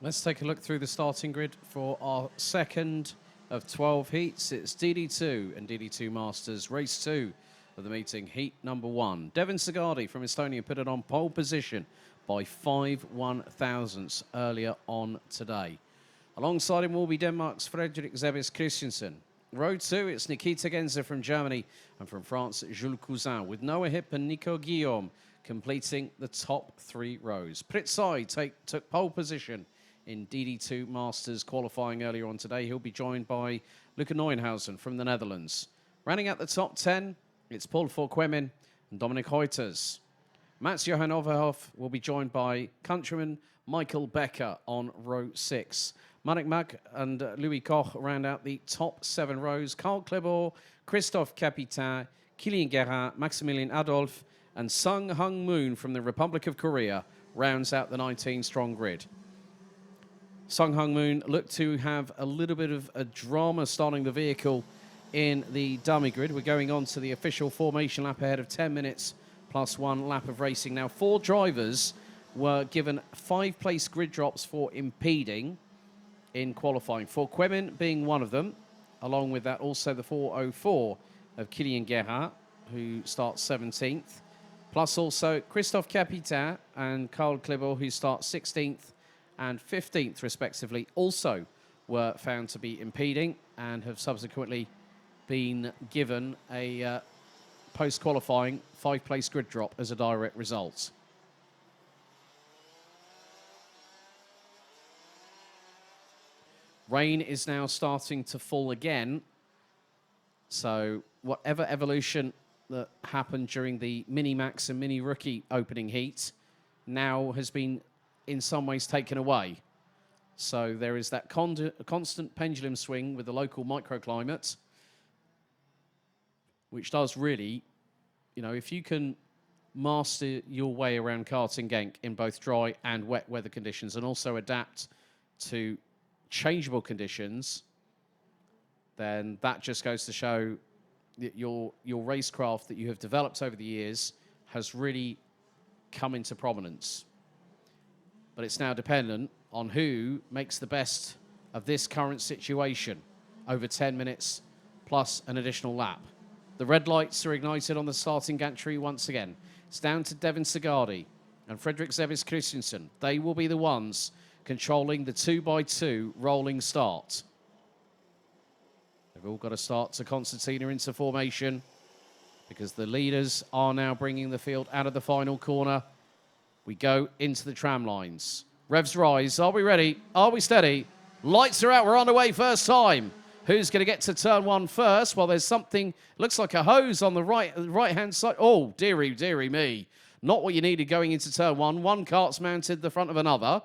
Let's take a look through the starting grid for our second of 12 heats. It's DD2 and DD2 Masters, race 2 of the meeting, heat number 1. Devin Sigardi from Estonia put it on pole position by 5/1000ths earlier on today. Alongside him will be Denmark's Frederik Zebis Christensen. Row 2, it's Nikita Genzer from Germany, and from France, Jules Cousin, with Noah Hipp and Nico Guillaume completing the top 3 rows. Pritsai took pole position in DD2 Masters qualifying earlier on today. He'll be joined by Luca Neuenhausen from the Netherlands. Running at the top 10, it's Paul Forquemin and Dominic Hoyters. Mats Johan Overhoff will be joined by countryman Michael Becker on row 6. Marek Mag and Louis Koch round out the top 7 rows. Karl Klebor, Christophe Capitain, Kilian Guérin, Maximilian Adolphe, and Sung Hung Moon from the Republic of Korea rounds out the 19-strong grid. Sung Hung Moon looked to have a little bit of a drama starting the vehicle in the dummy grid. We're going on to the official formation lap ahead of 10 minutes plus 1 lap of racing. Now, 4 drivers were given 5-place grid drops for impeding in qualifying. Forquemin being one of them. Along with that, also the 404 of Kilian Guérin, who starts 17th. Plus also Christophe Capitain and Karl Klebor, who start 16th and 15th, respectively, also were found to be impeding and have subsequently been given a post-qualifying 5-place grid drop as a direct result. Rain is now starting to fall again, so whatever evolution that happened during the Mini-Max and Mini-Rookie opening heat now has been in some ways taken away. So there is that constant pendulum swing with the local microclimate, which does really, you know, if you can master your way around karting Genk in both dry and wet weather conditions and also adapt to changeable conditions, then that just goes to show that your racecraft that you have developed over the years has really come into prominence. But it's now dependent on who makes the best of this current situation over 10 minutes plus an additional lap. The red lights are ignited on the starting gantry once again. It's down to Devin Sigardi and Frederik Zebis Christensen. They will be the ones controlling the 2x2 rolling start. They've all got to start to concertina into formation because the leaders are now bringing the field out of the final corner. We go into the tram lines. Revs rise. Are we ready? Are we steady? Lights are out. We're on the way first time. Who's going to get to turn 1 first? Well, there's something, looks like a hose on the right-hand side. Oh, dearie me. Not what you needed going into turn 1. One cart's mounted the front of another.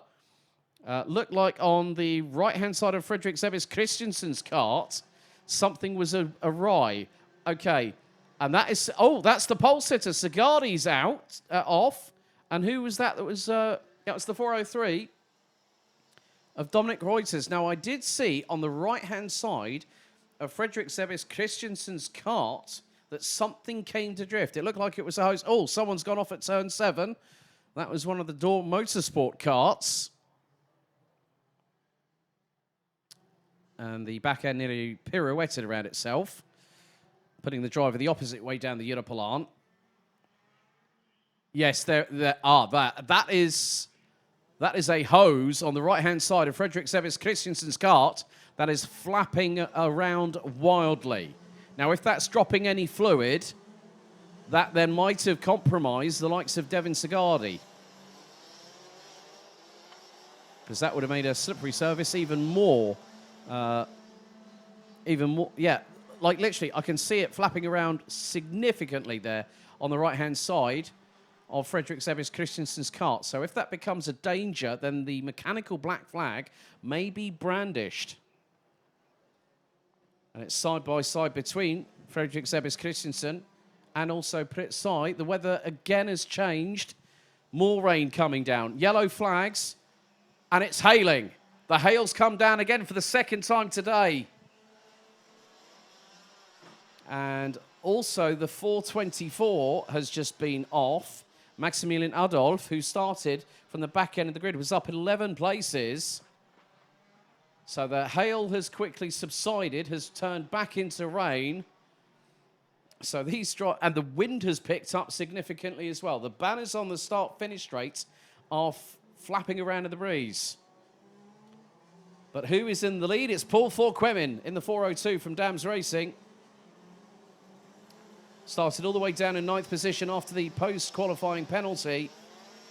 Looked like on the right-hand side of Frederik Zebis Christensen's kart, something was awry. Okay, and that is, oh, that's the pole sitter. Sigardi's out, off. And who was that? That was the 403 of Dominic Reuters. Now, I did see on the right-hand side of Frederik Zebis Christensen's kart that something came to drift. It looked like it was a hose. Oh, someone's gone off at turn 7. That was one of the Door Motorsport karts. And the back end nearly pirouetted around itself, putting the driver the opposite way down the Europolant. Yes, there are. That is a hose on the right-hand side of Frederik Zebis Christensen's kart that is flapping around wildly. Now, if that's dropping any fluid, that then might have compromised the likes of Devin Sigardi, because that would have made a slippery surface even more, yeah, like literally, I can see it flapping around significantly there on the right-hand side of Frederik Zebis Christensen's kart. So if that becomes a danger, then the mechanical black flag may be brandished. And it's side by side between Frederik Zebis Christensen and also Pritsai. The weather again has changed. More rain coming down. Yellow flags, and it's hailing. The hail's come down again for the second time today. And also the 424 has just been off. Maximilian Adolphe, who started from the back end of the grid, was up 11 places. So the hail has quickly subsided, has turned back into rain. So and the wind has picked up significantly as well. The banners on the start-finish straight are flapping around in the breeze. But who is in the lead? It's Paul Forquemin in the 402 from Dams Racing. Started all the way down in 9th position after the post-qualifying penalty,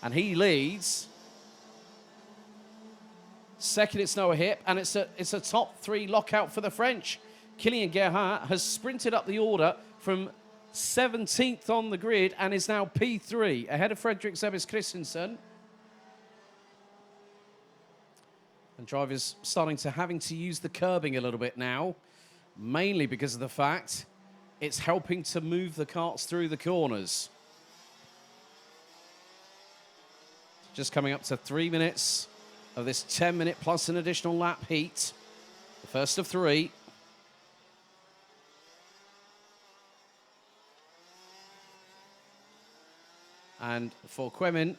and he leads. Second, it's Noah Hip, and it's a top 3 lockout for the French. Kylian Gerhardt has sprinted up the order from 17th on the grid and is now P3, ahead of Frederik Sebis Christensen. And drivers having to use the curbing a little bit now, mainly because of the fact it's helping to move the karts through the corners. Just coming up to 3 minutes of this 10-minute plus an additional lap heat. The first of 3. And Forquemin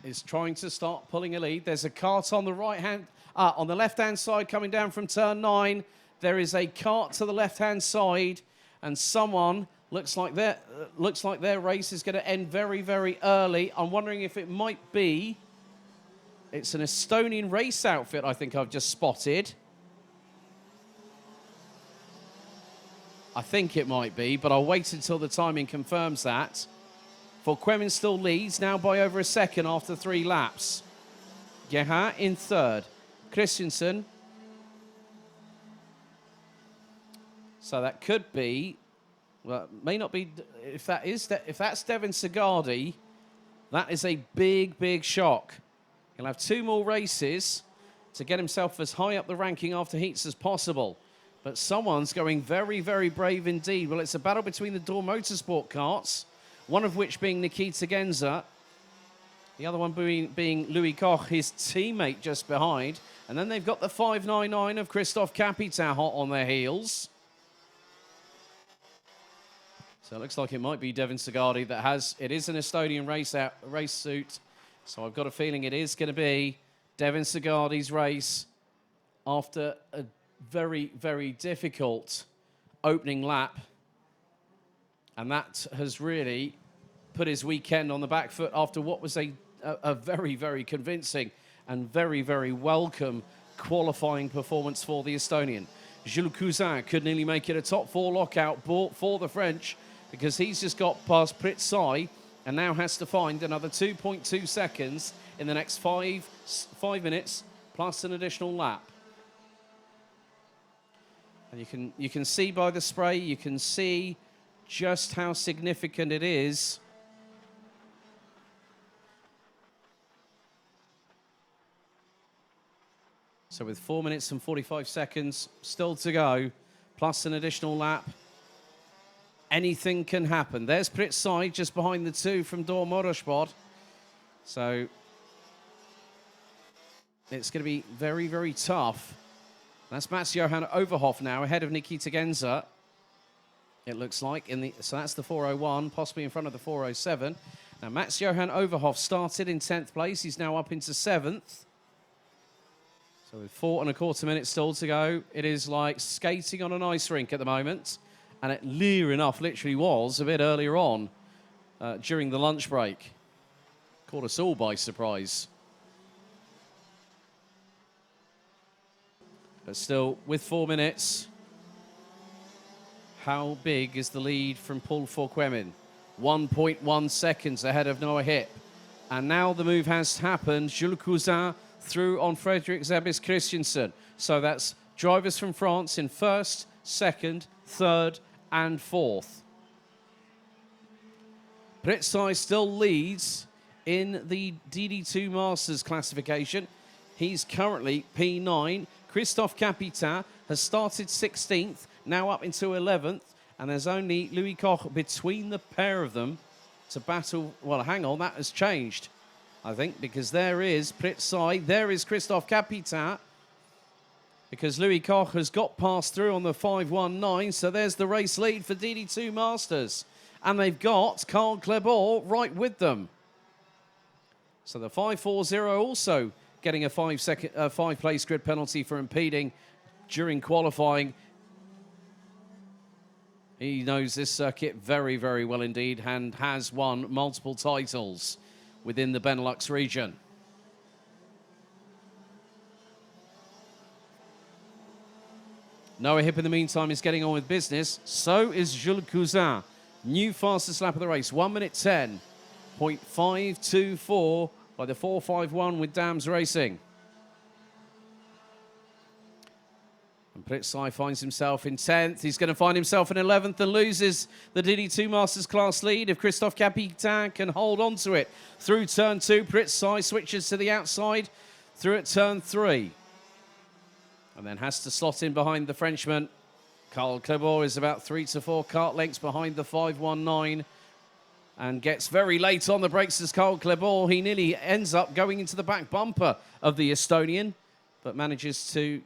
is trying to start pulling a lead. There's a kart on the on the left-hand side coming down from turn 9. There is a kart to the left-hand side, and someone looks like their race is going to end very, very early. I'm wondering if it might be. It's an Estonian race outfit, I think I've just spotted. I think it might be, but I'll wait until the timing confirms that. Forquemin still leads, now by over a second after 3 laps. Gerhardt in 3rd. Christensen. So that could be, well, it may not be, if that's Devin Sigardi, that is a big, big shock. He'll have 2 more races to get himself as high up the ranking after heats as possible. But someone's going very, very brave indeed. Well, it's a battle between the Door Motorsport karts, one of which being Nikita Genza, the other one being Louis Koch, his teammate just behind. And then they've got the 599 of Christophe Capita hot on their heels. So it looks like it might be Devin Sigardi that it is an Estonian race suit. So I've got a feeling it is going to be Devin Sigardi's race after a very, very difficult opening lap. And that has really put his weekend on the back foot after what was a very, very convincing and very, very welcome qualifying performance for the Estonian. Jules Cousin could nearly make it a top 4 lockout for the French because he's just got past Pritsai and now has to find another 2.2 seconds in the next 5 minutes plus an additional lap. And you can see by the spray, you can see just how significant it is. So with 4 minutes and 45 seconds still to go, plus an additional lap, anything can happen. There's Pritsai just behind the 2 from Door Motorsport. So it's going to be very, very tough. That's Mats-Johan Overhoff now ahead of Nikita Genza. It looks like so that's the 401, possibly in front of the 407. Now Mats-Johan Overhoff started in 10th place. He's now up into 7th. So with 4 1/4 minutes still to go, it is like skating on an ice rink at the moment. And it near enough literally was a bit earlier on during the lunch break. Caught us all by surprise. But still, with 4 minutes, how big is the lead from Paul Forquemin? 1.1 seconds ahead of Noah Hip. And now the move has happened. Jules Cousin through on Frederik Sebis Christensen. So that's drivers from France in 1st, 2nd, 3rd, and 4th. Pritsai still leads in the DD2 Masters classification. He's currently P9. Christophe Capita has started 16th, now up into 11th, and there's only Louis Koch between the pair of them to battle. Well, hang on, that has changed, I think, because there is Pritsai, there is Christophe Capita, because Louis Koch has got passed through on the 519, so there's the race lead for DD2 Masters. And they've got Carl Clebor right with them. So the 540 also getting a 5-place grid penalty for impeding during qualifying. He knows this circuit very, very well indeed and has won multiple titles within the Benelux region. Noah Hip in the meantime is getting on with business. So is Jules Cousin. New fastest lap of the race, 1 minute 10.524 by the 451 with Dams Racing. And Pritzai finds himself in 10th. He's going to find himself in 11th and loses the DD2 Masters class lead. If Christophe Capitan can hold on to it through turn 2, Pritzai switches to the outside through at turn 3. And then has to slot in behind the Frenchman. Carl Clebor is about 3 to 4 kart lengths behind the 519 and gets very late on the brakes as Carl Clebor. He nearly ends up going into the back bumper of the Estonian, but manages to,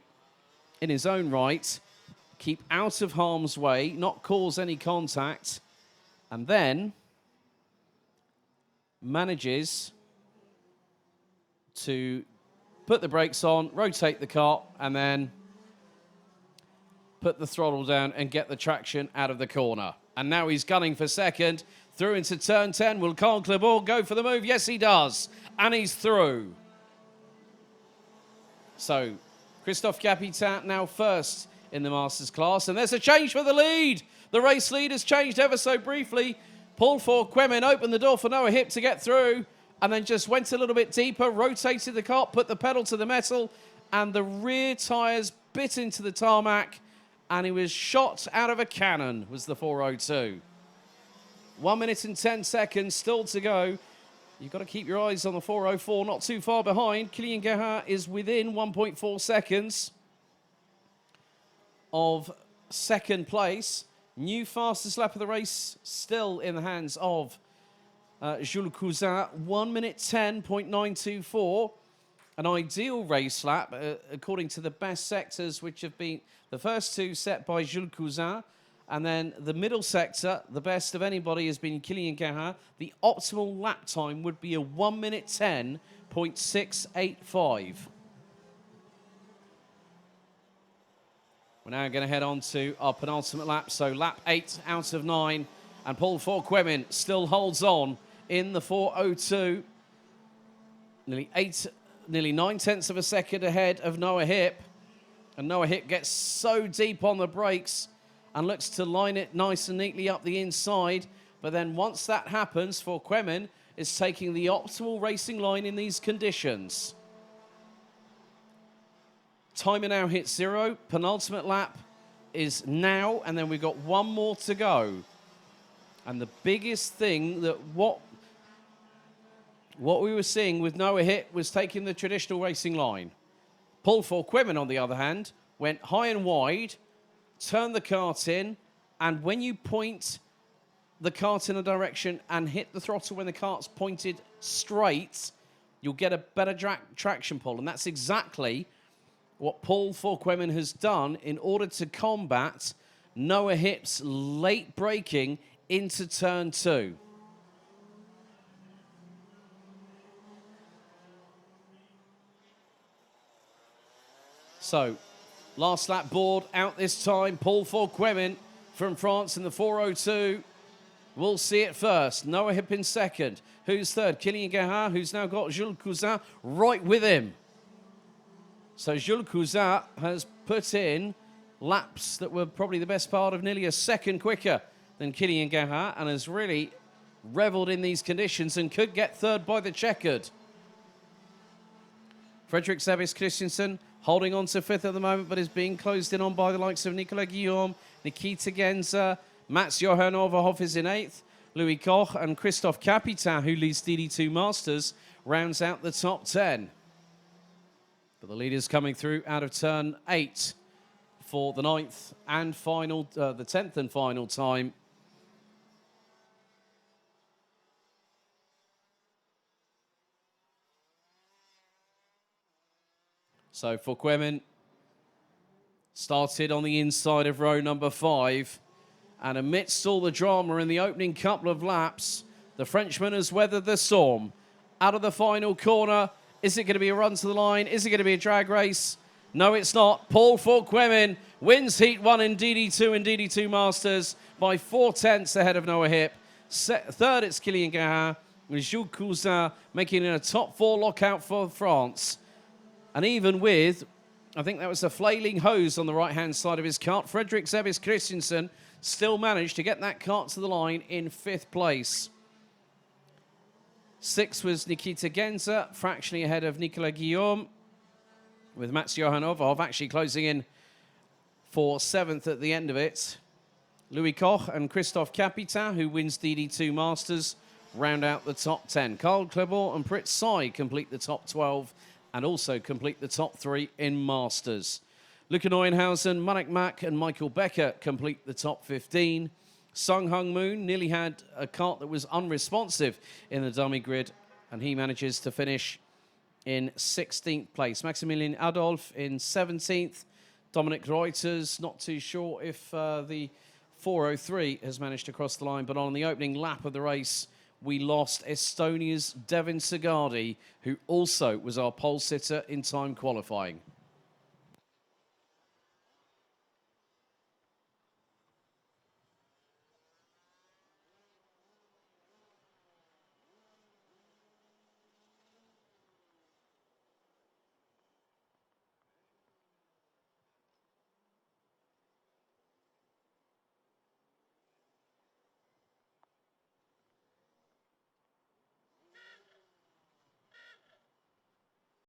in his own right, keep out of harm's way, not cause any contact, and then manages to put the brakes on, rotate the kart, and then put the throttle down and get the traction out of the corner. And now he's gunning for second. Through into turn 10. Will Carl Clebor go for the move? Yes, he does. And he's through. So, Christophe Capitan now first in the Masters class. And there's a change for the lead. The race lead has changed ever so briefly. Paul Fourquemin opened the door for Noah Hip to get through. And then just went a little bit deeper, rotated the kart, put the pedal to the metal, and the rear tyres bit into the tarmac, and he was shot out of a cannon, was the 402. 1 minute and 10 seconds still to go. You've got to keep your eyes on the 404, not too far behind. Kylian Gerhardt is within 1.4 seconds of second place. New fastest lap of the race still in the hands of Jules Cousin, 1 minute 10.924. An ideal race lap, according to the best sectors, which have been the first two set by Jules Cousin. And then the middle sector, the best of anybody, has been Kylian Gerhardt. The optimal lap time would be a 1 minute 10.685. We're now going to head on to our penultimate lap. So lap 8 out of 9. And Paul Fourquemin still holds on in the 402. Nearly 9/10 of a second ahead of Noah Hip. And Noah Hip gets so deep on the brakes and looks to line it nice and neatly up the inside. But then once that happens, Fourquemin is taking the optimal racing line in these conditions. Timer now hits 0. Penultimate lap is now, and then we've got one more to go. And the biggest thing that what we were seeing with Noah Hip was taking the traditional racing line. Paul Fourquemin, on the other hand, went high and wide, turned the kart in, and when you point the kart in a direction and hit the throttle when the kart's pointed straight, you'll get a better traction pull. And that's exactly what Paul Fourquemin has done in order to combat Noah Hip's late braking into turn 2. So, last lap board out this time. Paul Fourquemin from France in the 402. We'll see it first. Noah Hip in second. Who's third? Kylian Gerhardt, who's now got Jules Cousin right with him. So Jules Cousin has put in laps that were probably the best part of nearly a second quicker than Kylian Gerhardt and has really revelled in these conditions and could get third by the checkered. Frederick Sebis Christensen holding on to fifth at the moment, but is being closed in on by the likes of Nicolas Guillaume, Nikita Genza, Mats Johan Overhoff is in 8th. Louis Koch and Christophe Capitan, who leads DD2 Masters, rounds out the top 10. But the leaders coming through out of turn 8 for the 9th and final, the 10th and final time. So Fourquemin started on the inside of row number 5. And amidst all the drama in the opening couple of laps, the Frenchman has weathered the storm. Out of the final corner Is it going to be a run to the line? Is it going to be a drag race? No, it's not. Paul Forquemin wins Heat 1 in DD2 and DD2 Masters by 4/10 ahead of Noah Hip. Third, it's Kylian Gahin, with Jules Cousin making it a top 4 lockout for France. And even with, I think that was a flailing hose on the right-hand side of his kart, Fredrik Zebis Christensen still managed to get that kart to the line in 5th place. 6th was Nikita Genza, fractionally ahead of Nicolas Guillaume, with Mats Johanovov actually closing in for 7th at the end of it. Louis Koch and Christophe Capitan, who wins DD2 Masters, round out the top 10. Carl Clebot and Prit Sai complete the top 12 and also complete the top 3 in Masters. Luca Neuenhausen, Marek Mack and Michael Becker complete the top 15. Sung Hung Moon nearly had a kart that was unresponsive in the dummy grid, and he manages to finish in 16th place. Maximilian Adolf in 17th. Dominic Reuters, not too sure if the 403 has managed to cross the line, but on the opening lap of the race, we lost Estonia's Devin Sigardi, who also was our pole sitter in time qualifying.